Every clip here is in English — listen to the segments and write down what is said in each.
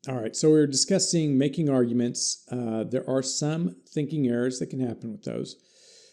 All right, so we're discussing making arguments. There are some thinking errors that can happen with those.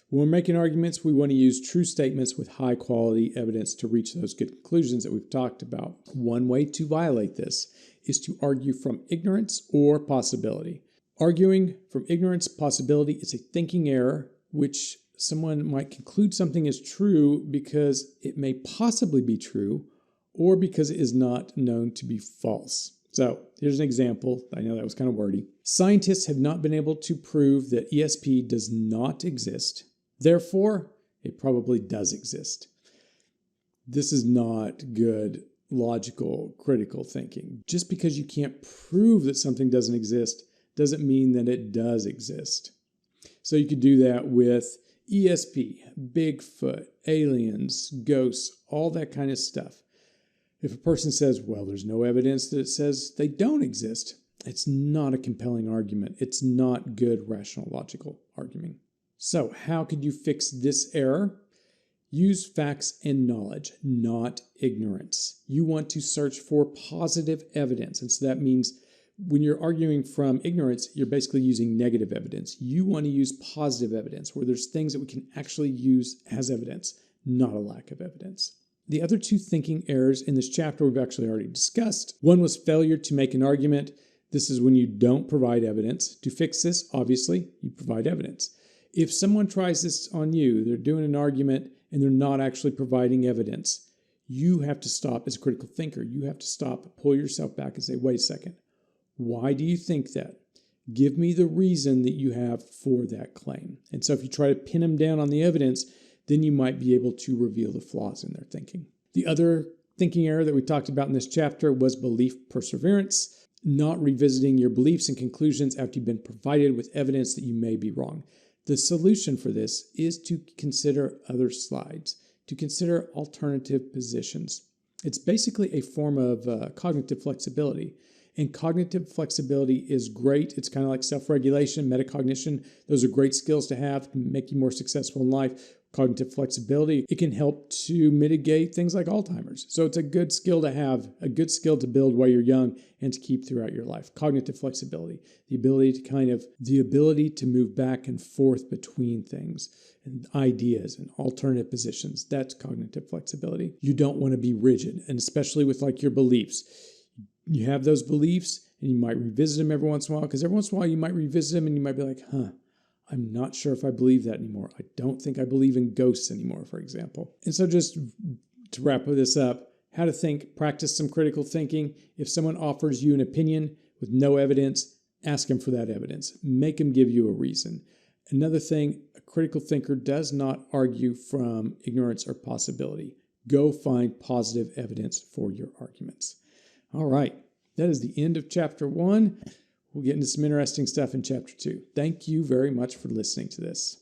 When we're making arguments, we want to use true statements with high quality evidence to reach those good conclusions that we've talked about. One way to violate this is to argue from ignorance or possibility. Arguing from ignorance, possibility is a thinking error, which someone might conclude something is true because it may possibly be true or because it is not known to be false. So here's an example. I know that was kind of wordy. Scientists have not been able to prove that ESP does not exist. Therefore, it probably does exist. This is not good, logical, critical thinking. Just because you can't prove that something doesn't exist doesn't mean that it does exist. So you could do that with ESP, Bigfoot, aliens, ghosts, all that kind of stuff. If a person says, well, there's no evidence that says they don't exist, it's not a compelling argument. It's not good, rational, logical arguing. So how could you fix this error? Use facts and knowledge, not ignorance. You want to search for positive evidence. And so that means when you're arguing from ignorance, you're basically using negative evidence. You want to use positive evidence where there's things that we can actually use as evidence, not a lack of evidence. The other two thinking errors in this chapter we've actually already discussed. One was failure to make an argument. This is when you don't provide evidence. To fix this, obviously, you provide evidence. If someone tries this on you, they're doing an argument and they're not actually providing evidence, you have to stop as a critical thinker. You have to stop, pull yourself back and say, wait a second. Why do you think that? Give me the reason that you have for that claim. And so if you try to pin them down on the evidence, then you might be able to reveal the flaws in their thinking. The other thinking error that we talked about in this chapter was belief perseverance, not revisiting your beliefs and conclusions after you've been provided with evidence that you may be wrong. The solution for this is to consider other slides, to consider alternative positions. It's basically a form of cognitive flexibility. And cognitive flexibility is great. It's kind of like self-regulation, metacognition. Those are great skills to have to make you more successful in life. Cognitive flexibility, it can help to mitigate things like Alzheimer's. So it's a good skill to have, a good skill to build while you're young and to keep throughout your life. Cognitive flexibility, the ability to move back and forth between things and ideas and alternative positions. That's cognitive flexibility. You don't want to be rigid, and especially with like your beliefs. You have those beliefs and you might revisit them every once in a while, because every once in a while you might revisit them and you might be like, I'm not sure if I believe that anymore. I don't think I believe in ghosts anymore, for example. And so just to wrap this up, how to think, practice some critical thinking. If someone offers you an opinion with no evidence, ask them for that evidence. Make them give you a reason. Another thing, a critical thinker does not argue from ignorance or possibility. Go find positive evidence for your arguments. All right, that is the end of chapter 1. We'll get into some interesting stuff in chapter 2. Thank you very much for listening to this.